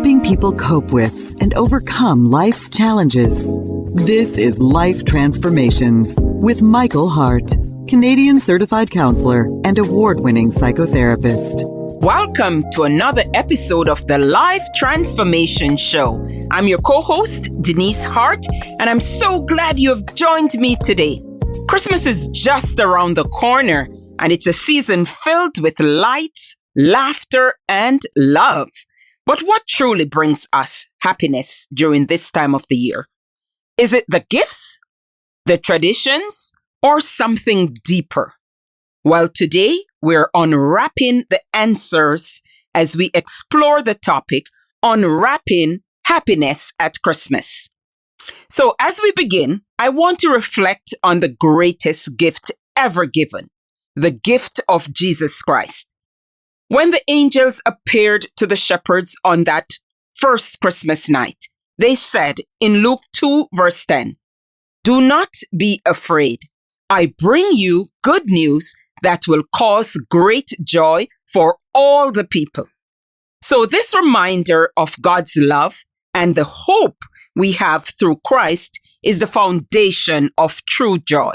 helping people cope with and overcome life's challenges. This is Life Transformations with Michael Hart, Canadian certified counselor and award-winning psychotherapist. Welcome to another episode of the Life Transformation Show. I'm your co-host, Denise Hart, and I'm so glad you have joined me today. Christmas is just around the corner, and it's a season filled with lights, laughter, and love. But what truly brings us happiness during this time of the year? Is it the gifts, the traditions, or something deeper? Well, today we're unwrapping the answers as we explore the topic, unwrapping happiness at Christmas. So as we begin, I want to reflect on the greatest gift ever given, the gift of Jesus Christ. When the angels appeared to the shepherds on that first Christmas night, they said in Luke 2 verse 10, "Do not be afraid. I bring you good news that will cause great joy for all the people." So this reminder of God's love and the hope we have through Christ is the foundation of true joy.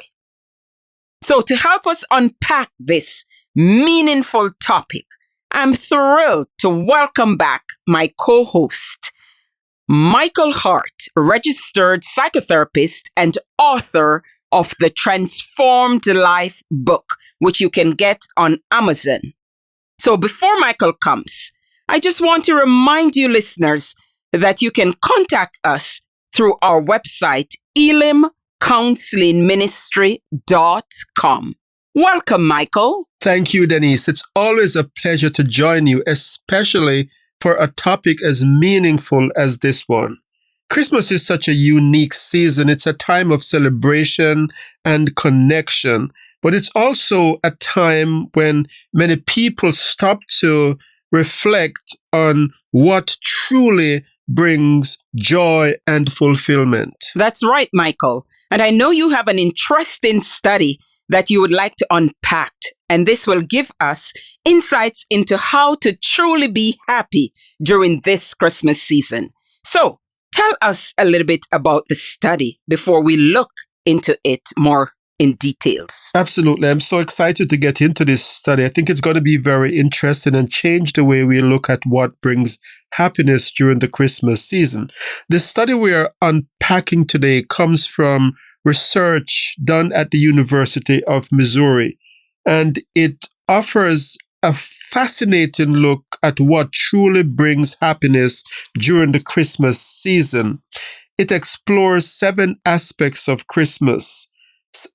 So to help us unpack this meaningful topic, I'm thrilled to welcome back my co-host, Michael Hart, registered psychotherapist and author of the Transformed Life book, which you can get on Amazon. So before Michael comes, I just want to remind you listeners that you can contact us through our website, elimcounselingministry.com. Welcome, Michael. Thank you, Denise. It's always a pleasure to join you, especially for a topic as meaningful as this one. Christmas is such a unique season. It's a time of celebration and connection, but it's also a time when many people stop to reflect on what truly brings joy and fulfillment. That's right, Michael. And I know you have an interesting study that you would like to unpack, and this will give us insights into how to truly be happy during this Christmas season. So, tell us a little bit about the study before we look into it more in details. Absolutely. I'm so excited to get into this study. I think it's going to be very interesting and change the way we look at what brings happiness during the Christmas season. The study we are unpacking today comes from research done at the University of Missouri, and it offers a fascinating look at what truly brings happiness during the Christmas season. It explores 7 aspects of Christmas,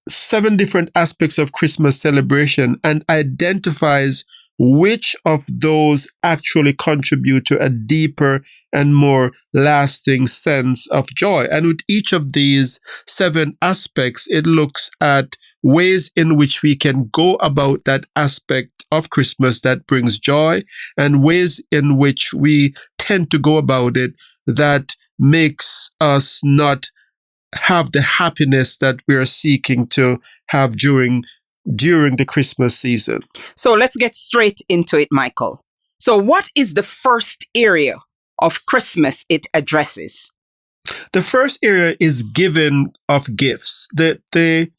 7 different aspects of Christmas celebration, and identifies which of those actually contribute to a deeper and more lasting sense of joy. And with each of these 7 aspects, it looks at ways in which we can go about that aspect of Christmas that brings joy, and ways in which we tend to go about it that makes us not have the happiness that we are seeking to have during the Christmas season. So let's get straight into it, Michael. So what is the first area of Christmas it addresses? The first area is giving of gifts. The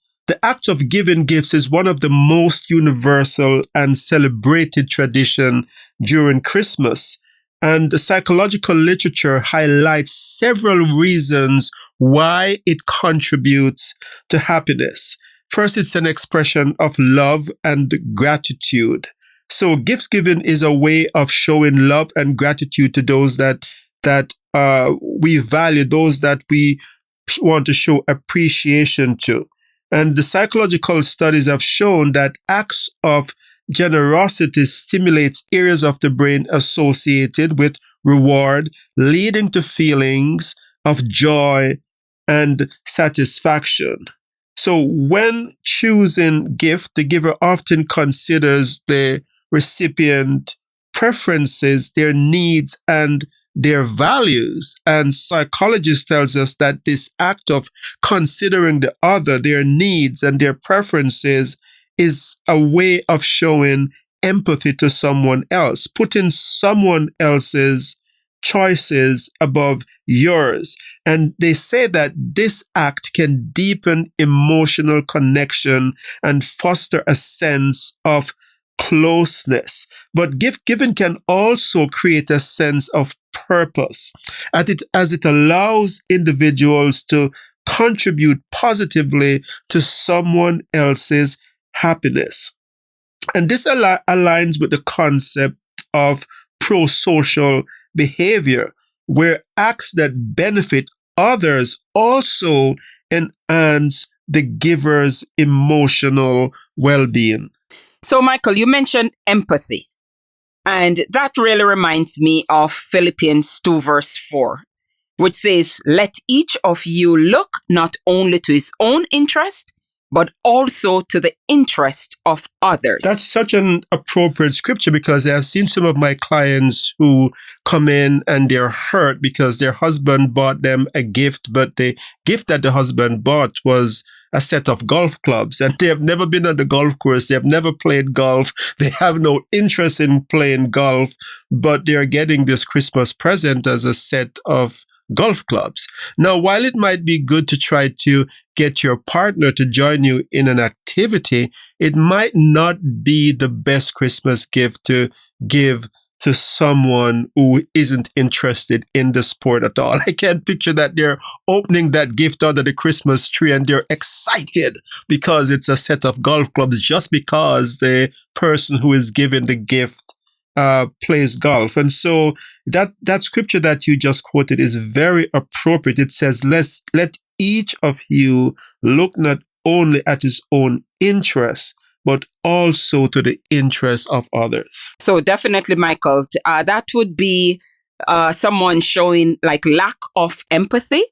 act of giving gifts is one of the most universal and celebrated tradition during Christmas. And the psychological literature highlights several reasons why it contributes to happiness. First, it's an expression of love and gratitude. So gift giving is a way of showing love and gratitude to those that we value, those that we want to show appreciation to. And the psychological studies have shown that acts of generosity stimulates areas of the brain associated with reward, leading to feelings of joy and satisfaction. So when choosing gift, the giver often considers the recipient preferences, their needs, and their values. And psychologists tells us that this act of considering the other, their needs and their preferences, is a way of showing empathy to someone else, putting someone else's choices above yours. And they say that this act can deepen emotional connection and foster a sense of closeness. But gift giving can also create a sense of purpose as it allows individuals to contribute positively to someone else's happiness. And this aligns with the concept of pro-social behavior, where acts that benefit others also enhance the giver's emotional well-being. So, Michael, you mentioned empathy. And that really reminds me of Philippians 2 verse 4, which says, "Let each of you look not only to his own interest, but also to the interest of others." That's such an appropriate scripture, because I've seen some of my clients who come in and they're hurt because their husband bought them a gift, but the gift that the husband bought was a set of golf clubs, and they have never been on the golf course. They have never played golf. They have no interest in playing golf, but they're getting this Christmas present as a set of golf clubs. Now, while it might be good to try to get your partner to join you in an activity, it might not be the best Christmas gift to give to someone who isn't interested in the sport at all. I can't picture that they're opening that gift under the Christmas tree and they're excited because it's a set of golf clubs just because the person who is given the gift plays golf. And so that scripture that you just quoted is very appropriate. It says, let each of you look not only at his own interests, but also to the interests of others. So definitely, Michael, that would be someone showing like lack of empathy,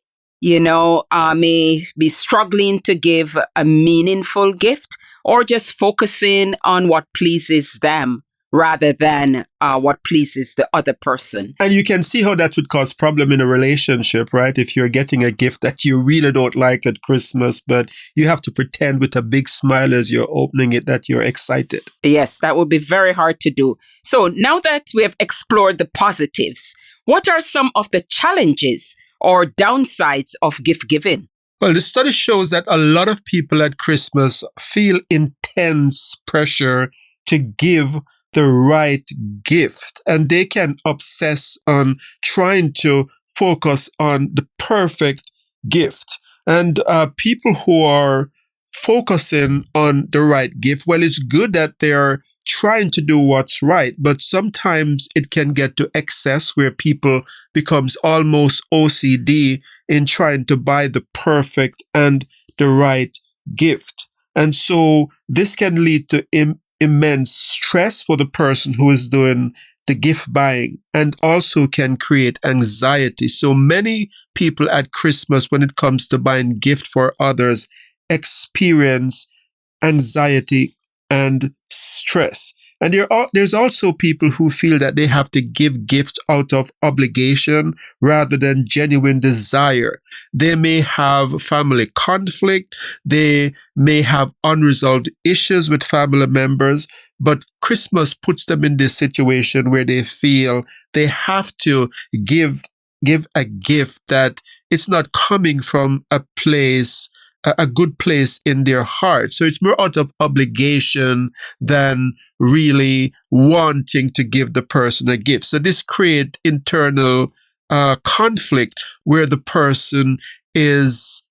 may be struggling to give a meaningful gift, or just focusing on what pleases them rather than what pleases the other person. And you can see how that would cause problem in a relationship, right? If you're getting a gift that you really don't like at Christmas, but you have to pretend with a big smile as you're opening it that you're excited. Yes, that would be very hard to do. So now that we have explored the positives, what are some of the challenges or downsides of gift giving? Well, the study shows that a lot of people at Christmas feel intense pressure to give the right gift, and they can obsess on trying to focus on the perfect gift. And people who are focusing on the right gift, well, it's good that they're trying to do what's right, but sometimes it can get to excess where people becomes almost OCD in trying to buy the perfect and the right gift. And so this can lead to immense stress for the person who is doing the gift buying, and also can create anxiety. So many people at Christmas, when it comes to buying gift for others, experience anxiety and stress. And there's also people who feel that they have to give gifts out of obligation rather than genuine desire. They may have family conflict. They may have unresolved issues with family members, but Christmas puts them in this situation where they feel they have to give a gift that it's not coming from a good place in their heart. So it's more out of obligation than really wanting to give the person a gift. So this creates internal conflict where the person is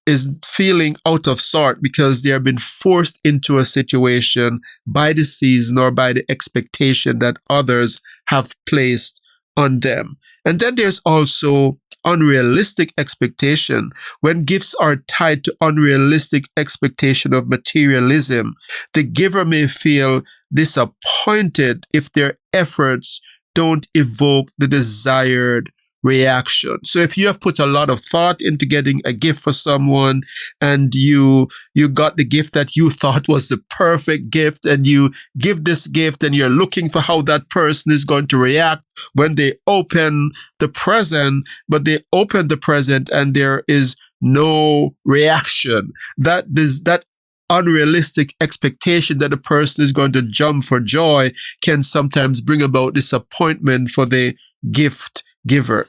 feeling out of sort because they have been forced into a situation by the season or by the expectation that others have placed on them. And then there's also unrealistic expectation. When gifts are tied to unrealistic expectation of materialism, the giver may feel disappointed if their efforts don't evoke the desired reaction. So if you have put a lot of thought into getting a gift for someone and you got the gift that you thought was the perfect gift, and you give this gift and you're looking for how that person is going to react when they open the present, but they open the present and there is no reaction, that unrealistic expectation that a person is going to jump for joy can sometimes bring about disappointment for the gift giver.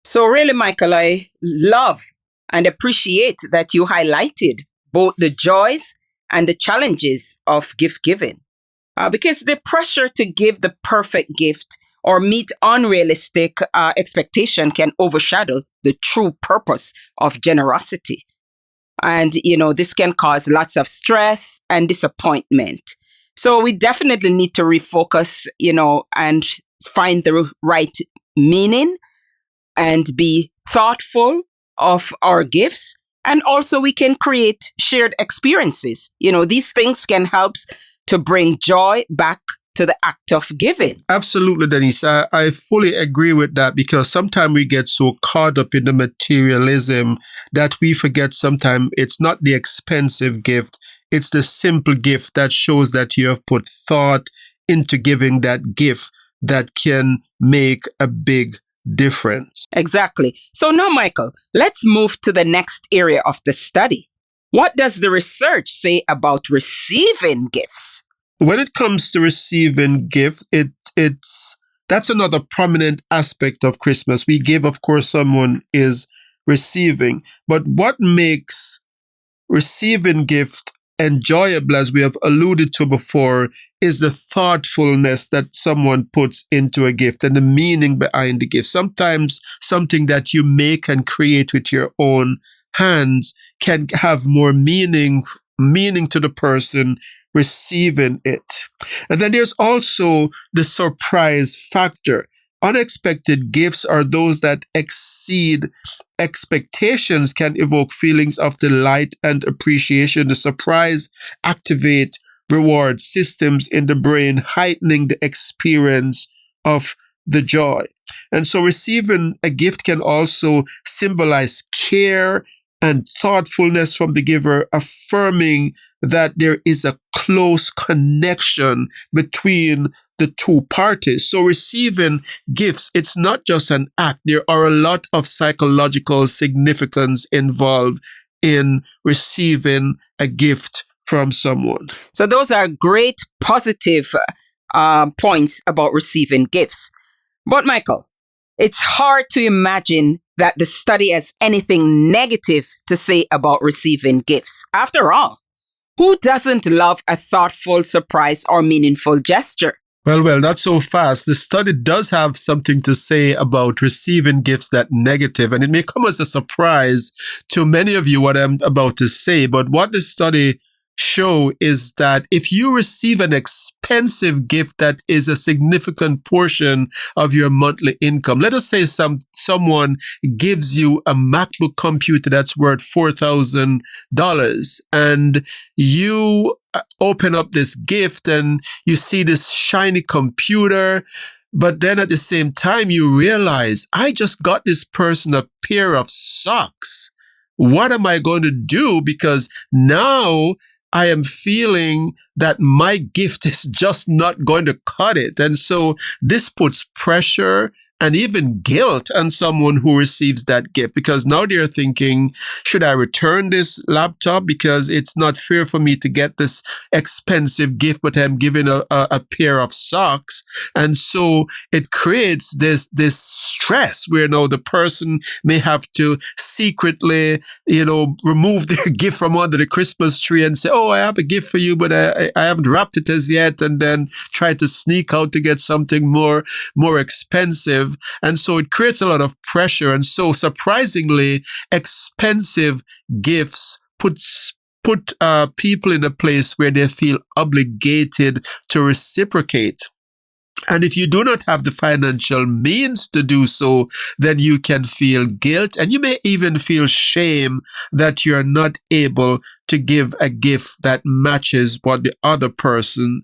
So really, Michael, I love and appreciate that you highlighted both the joys and the challenges of gift giving. Because the pressure to give the perfect gift or meet unrealistic expectation can overshadow the true purpose of generosity. And, this can cause lots of stress and disappointment. So we definitely need to refocus, and find the right meaning and be thoughtful of our gifts. And also we can create shared experiences. These things can help to bring joy back to the act of giving. Absolutely, Denise. I fully agree with that, because sometimes we get so caught up in the materialism that we forget sometimes it's not the expensive gift. It's the simple gift that shows that you have put thought into giving that gift that can make a big difference. Exactly. So now, Michael, let's move to the next area of the study. What does the research say about receiving gifts? When it comes to receiving gift, that's another prominent aspect of Christmas. We give, of course, someone is receiving. But what makes receiving gift enjoyable, as we have alluded to before, is the thoughtfulness that someone puts into a gift and the meaning behind the gift. Sometimes something that you make and create with your own hands can have more meaning to the person receiving it. And then there's also the surprise factor. Unexpected gifts are those that exceed expectations, can evoke feelings of delight and appreciation. The surprise activate reward systems in the brain, heightening the experience of the joy. And so receiving a gift can also symbolize care and thoughtfulness from the giver, affirming that there is a close connection between the two parties. So receiving gifts, it's not just an act. There are a lot of psychological significance involved in receiving a gift from someone. So those are great positive points about receiving gifts. But Michael, it's hard to imagine that the study has anything negative to say about receiving gifts. After all, who doesn't love a thoughtful surprise or meaningful gesture? Well, not so fast. The study does have something to say about receiving gifts that negative, and it may come as a surprise to many of you what I'm about to say, but what the study show is that if you receive an expensive gift that is a significant portion of your monthly income, let us say someone gives you a MacBook computer that's worth $4,000, and you open up this gift and you see this shiny computer, but then at the same time you realize, I just got this person a pair of socks. What am I going to do? Because now I am feeling that my gift is just not going to cut it. And so this puts pressure and even guilt on someone who receives that gift, because now they're thinking, should I return this laptop because it's not fair for me to get this expensive gift, but I'm given a pair of socks. And so it creates this stress where now the person may have to secretly, remove their gift from under the Christmas tree and say, oh, I have a gift for you, but I haven't wrapped it as yet, and then try to sneak out to get something more expensive. And so it creates a lot of pressure. And so surprisingly, expensive gifts put people in a place where they feel obligated to reciprocate. And if you do not have the financial means to do so, then you can feel guilt, and you may even feel shame that you're not able to give a gift that matches what the other person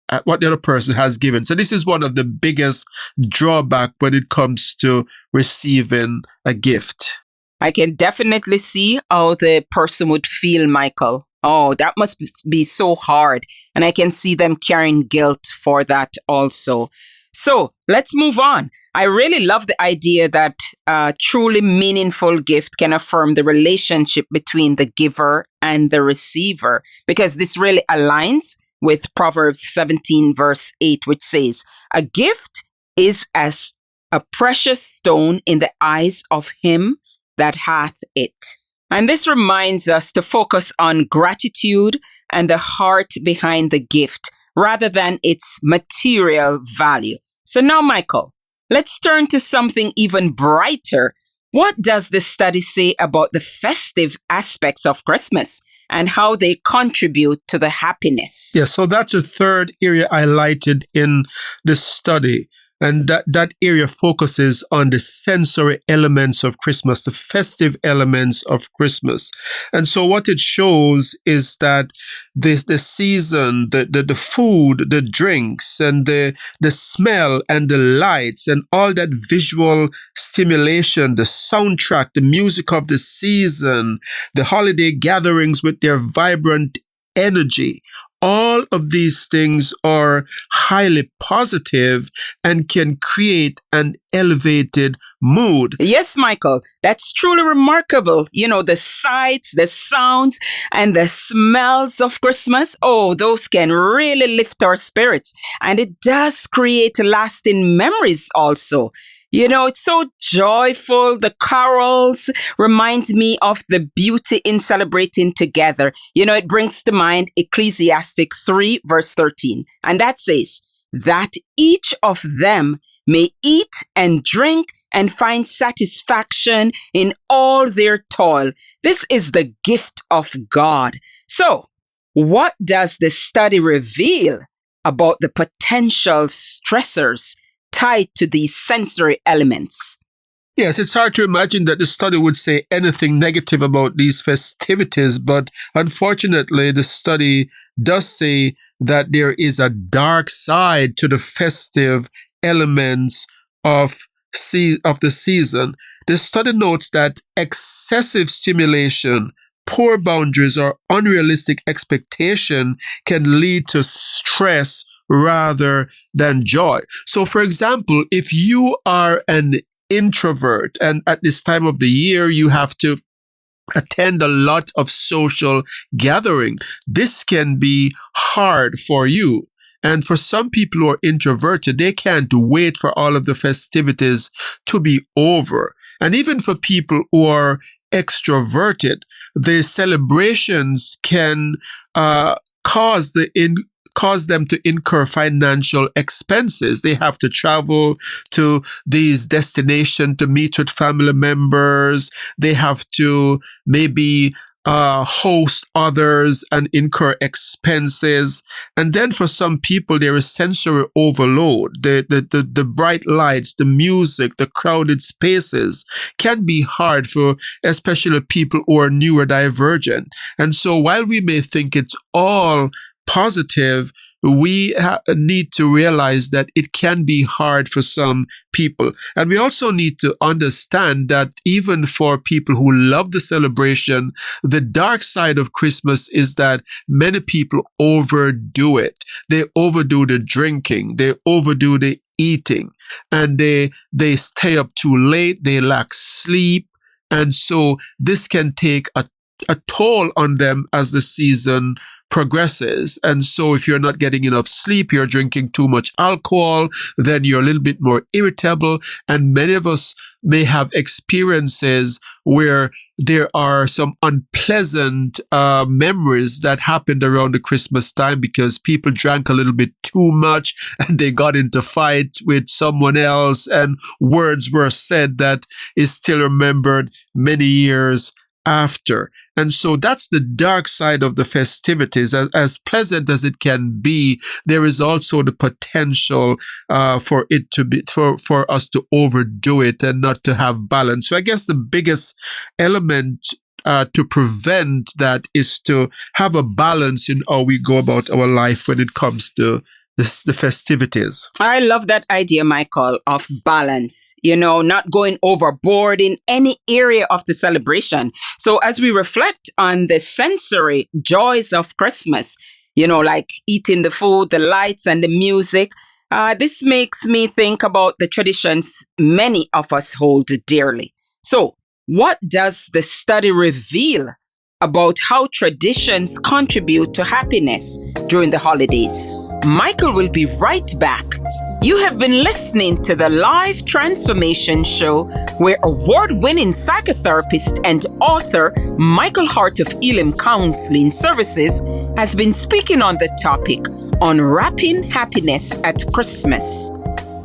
has given. So this is one of the biggest drawback when it comes to receiving a gift. I can definitely see how the person would feel, Michael. Oh, that must be so hard. And I can see them carrying guilt for that also. So let's move on. I really love the idea that a truly meaningful gift can affirm the relationship between the giver and the receiver, because this really aligns with Proverbs 17 verse 8, which says, a gift is as a precious stone in the eyes of him that hath it. And this reminds us to focus on gratitude and the heart behind the gift rather than its material value. So now, Michael, let's turn to something even brighter. What does the study say about the festive aspects of Christmas and how they contribute to the happiness? Yeah, so that's a third area highlighted in the study. And that area focuses on the sensory elements of Christmas, the festive elements of Christmas. And so what it shows is that the season, the food, the drinks, and the smell and the lights and all that visual stimulation, the soundtrack, the music of the season, the holiday gatherings with their vibrant energy, all of these things are highly positive and can create an elevated mood. Yes, Michael, that's truly remarkable. You know, the sights, the sounds, and the smells of Christmas, oh, those can really lift our spirits. And it does create lasting memories also. You know, it's so joyful. The carols remind me of the beauty in celebrating together. You know, it brings to mind Ecclesiastic 3 verse 13. And that says that each of them may eat and drink and find satisfaction in all their toil. This is the gift of God. So, what does the study reveal about the potential stressors tied to these sensory elements? Yes, it's hard to imagine that the study would say anything negative about these festivities, but unfortunately, the study does say that there is a dark side to the festive elements of the season. The study notes that excessive stimulation, poor boundaries, or unrealistic expectation can lead to stress rather than joy. So, for example, if you are an introvert and at this time of the year you have to attend a lot of social gathering, this can be hard for you. And for some people who are introverted, they can't wait for all of the festivities to be over. And even for people who are extroverted, the celebrations can cause them to incur financial expenses. They have to travel to these destinations to meet with family members. They have to maybe host others and incur expenses. And then for some people, there is sensory overload. The bright lights, the music, the crowded spaces can be hard for especially people who are neurodivergent. And so while we may think it's all positive, we need to realize that it can be hard for some people. And we also need to understand that even for people who love the celebration, the dark side of Christmas is that many people overdo it. They overdo the drinking, they overdo the eating, and they stay up too late, they lack sleep. And so this can take a toll on them as the season progresses. And so if you're not getting enough sleep, you're drinking too much alcohol, then you're a little bit more irritable. And many of us may have experiences where there are some unpleasant memories that happened around the Christmas time because people drank a little bit too much and they got into fight with someone else and words were said that is still remembered many years after. And so that's the dark side of the festivities. As pleasant as it can be, there is also the potential for it to be for us to overdo it and not to have balance. So I guess the biggest element to prevent that is to have a balance in how we go about our life when it comes to the festivities. I love that idea, Michael, of balance, not going overboard in any area of the celebration. So as we reflect on the sensory joys of Christmas, like eating the food, the lights and the music, this makes me think about the traditions many of us hold dearly. So what does the study reveal about how traditions contribute to happiness during the holidays? Michael will be right back. You have been listening to the Life Transformation Show, where award-winning psychotherapist and author Michael Hart of Elim Counseling Services has been speaking on the topic, Unwrapping Happiness at Christmas.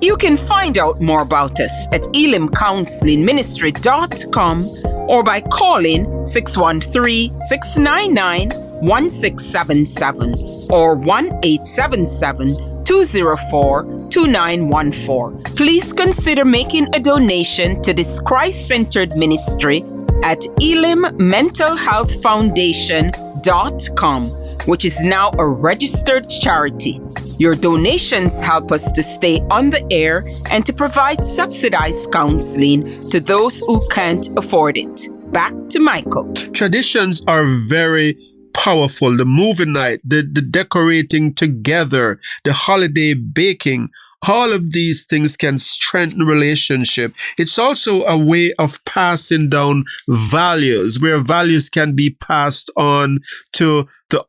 You can find out more about us at elimcounselingministry.com or by calling 613-699-1677 or 1-877-204-2914. Please consider making a donation to this Christ-centered ministry at elimmentalhealthfoundation.com, which is now a registered charity. Your donations help us to stay on the air and to provide subsidized counseling to those who can't afford it. Back to Michael. Traditions are very powerful. The movie night, the decorating together, the holiday baking, all of these things can strengthen relationship. It's also a way of passing down values, where values can be passed on to the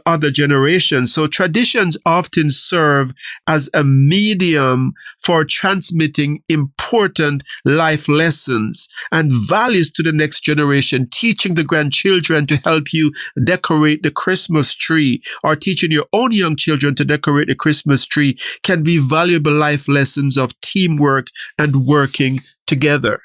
other generation. So traditions often serve as a medium for transmitting important life lessons and values to the next generation, teaching the grandchildren to help you decorate the Christmas tree, or teaching your own young children to decorate the Christmas tree can be valuable life lessons of teamwork and working together.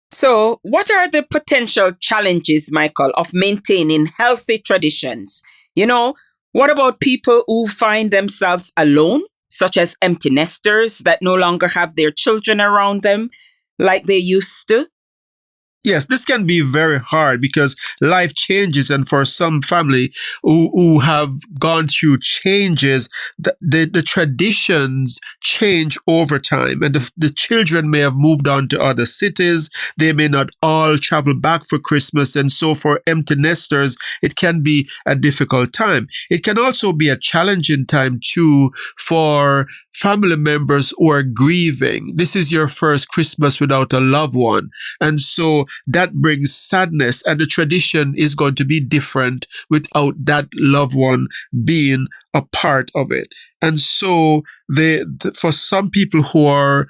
So, what are the potential challenges, Michael, of maintaining healthy traditions? What about people who find themselves alone, such as empty nesters that no longer have their children around them like they used to? Yes, this can be very hard because life changes, and for some family who have gone through changes, the traditions change over time, and the children may have moved on to other cities. They may not all travel back for Christmas, and so for empty nesters, it can be a difficult time. It can also be a challenging time too for family members who are grieving. This is your first Christmas without a loved one, and so that brings sadness, and the tradition is going to be different without that loved one being a part of it. And so for some people who are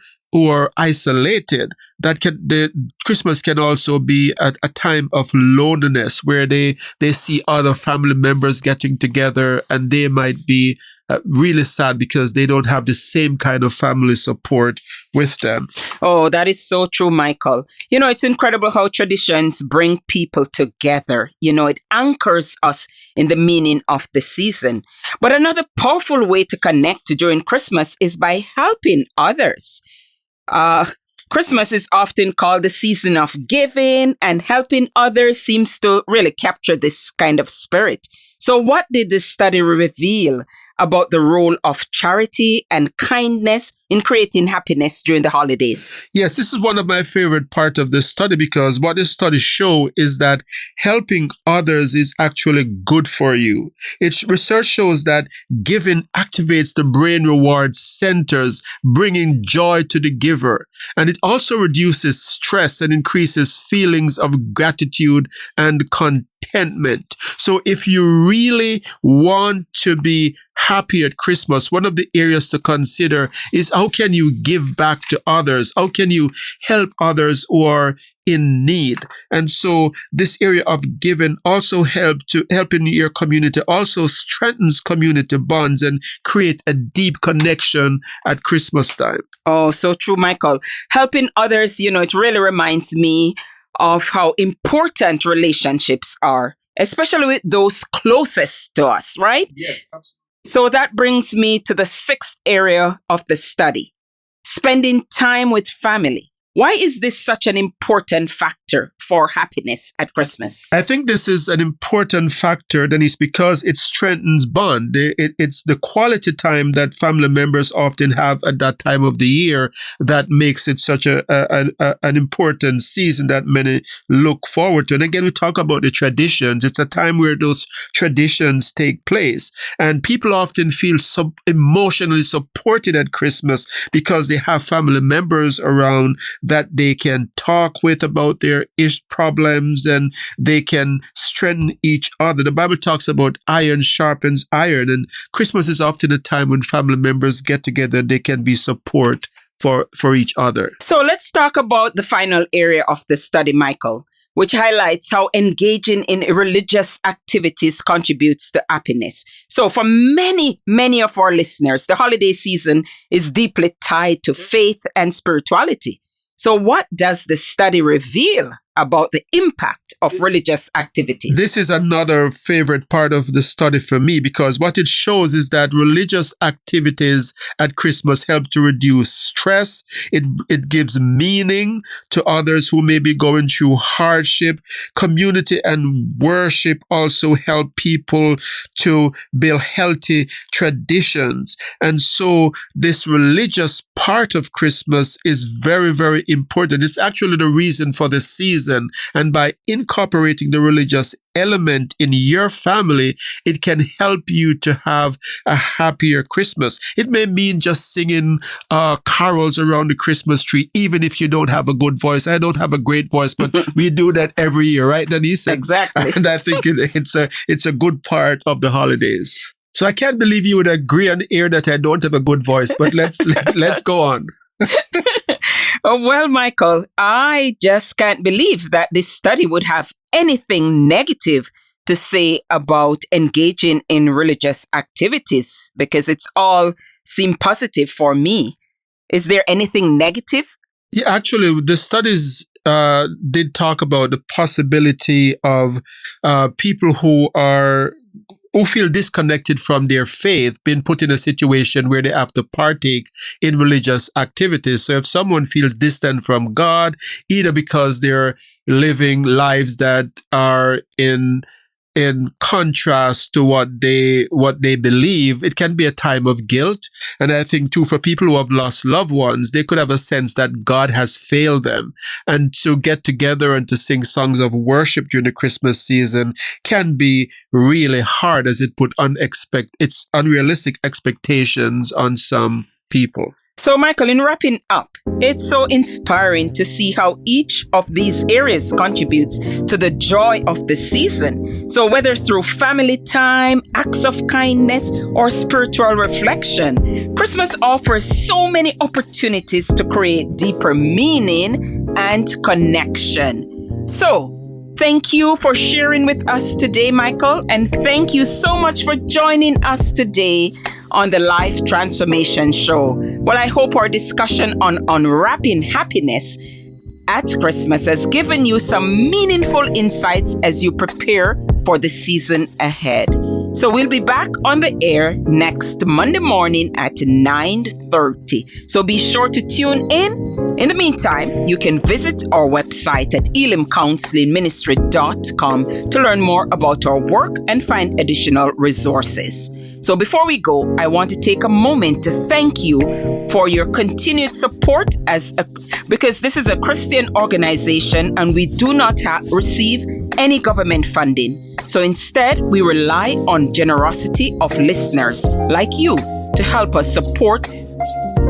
isolated, Christmas can also be a time of loneliness, where they see other family members getting together, and they might be really sad because they don't have the same kind of family support with them. Oh, that is so true, Michael. It's incredible how traditions bring people together. It anchors us in the meaning of the season. But another powerful way to connect during Christmas is by helping others. Christmas is often called the season of giving, and helping others seems to really capture this kind of spirit. So what did this study reveal about the role of charity and kindness in creating happiness during the holidays? Yes, this is one of my favorite parts of this study, because what this study shows is that helping others is actually good for you. Research shows that giving activates the brain reward centers, bringing joy to the giver. And it also reduces stress and increases feelings of gratitude and contentment. So if you really want to be happy at Christmas, one of the areas to consider is, how can you give back to others? How can you help others who are in need? And so this area of giving also helping your community also strengthens community bonds and create a deep connection at Christmas time. Oh, so true, Michael. Helping others, it really reminds me of how important relationships are, especially with those closest to us, right? Yes, absolutely. So that brings me to the sixth area of the study, spending time with family. Why is this such an important factor for happiness at Christmas? I think this is an important factor, Denise, because it strengthens bond. It's the quality time that family members often have at that time of the year that makes it such an important season that many look forward to. And again, we talk about the traditions. It's a time where those traditions take place. And people often feel emotionally supported at Christmas because they have family members around that they can talk with about their problems, and they can strengthen each other. The Bible talks about iron sharpens iron, and Christmas is often a time when family members get together and they can be support for each other. So let's talk about the final area of the study, Michael, which highlights how engaging in religious activities contributes to happiness. So for many, many of our listeners, the holiday season is deeply tied to faith and spirituality. So what does the study reveal about the impact of religious activities? This is another favorite part of the study for me, because what it shows is that religious activities at Christmas help to reduce stress. It gives meaning to others who may be going through hardship. Community and worship also help people to build healthy traditions. And so this religious part of Christmas is very, very important. It's actually the reason for the season. And by incorporating the religious element in your family, it can help you to have a happier Christmas. It may mean just singing carols around the Christmas tree, even if you don't have a good voice. I don't have a great voice, but we do that every year, right, Denise? Exactly. And I think it's a good part of the holidays. So I can't believe you would agree on air that I don't have a good voice, but let's go on. Oh, well, Michael, I just can't believe that this study would have anything negative to say about engaging in religious activities, because it's all seem positive for me. Is there anything negative? Yeah, actually, the studies did talk about the possibility of people who feel disconnected from their faith being put in a situation where they have to partake in religious activities. So if someone feels distant from God, either because they're living lives that are in contrast to what they believe, it can be a time of guilt. And I think too, for people who have lost loved ones, they could have a sense that God has failed them. And to get together and to sing songs of worship during the Christmas season can be really hard, as it put it's unrealistic expectations on some people. So, Michael, in wrapping up, it's so inspiring to see how each of these areas contributes to the joy of the season. So whether through family time, acts of kindness, or spiritual reflection, Christmas offers so many opportunities to create deeper meaning and connection. So, thank you for sharing with us today, Michael, and thank you so much for joining us today on the Life Transformation Show. Well, I hope our discussion on unwrapping happiness at Christmas has given you some meaningful insights as you prepare for the season ahead. So we'll be back on the air next Monday morning at 9:30. So be sure to tune in. In the meantime, you can visit our website at elimcounselingministry.com to learn more about our work and find additional resources. So before we go, I want to take a moment to thank you for your continued support because this is a Christian organization and we do not receive any government funding. So instead, we rely on generosity of listeners like you to help us support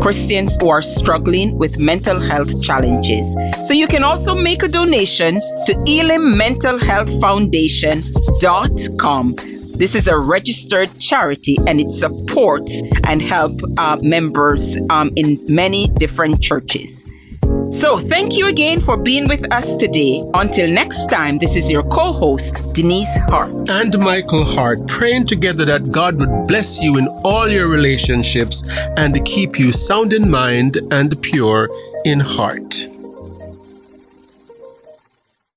Christians who are struggling with mental health challenges. So you can also make a donation to elimmentalhealthfoundation.com. This is a registered charity and it supports and helps members in many different churches. So thank you again for being with us today. Until next time, this is your co-host, Denise Hart. And Michael Hart, praying together that God would bless you in all your relationships and keep you sound in mind and pure in heart.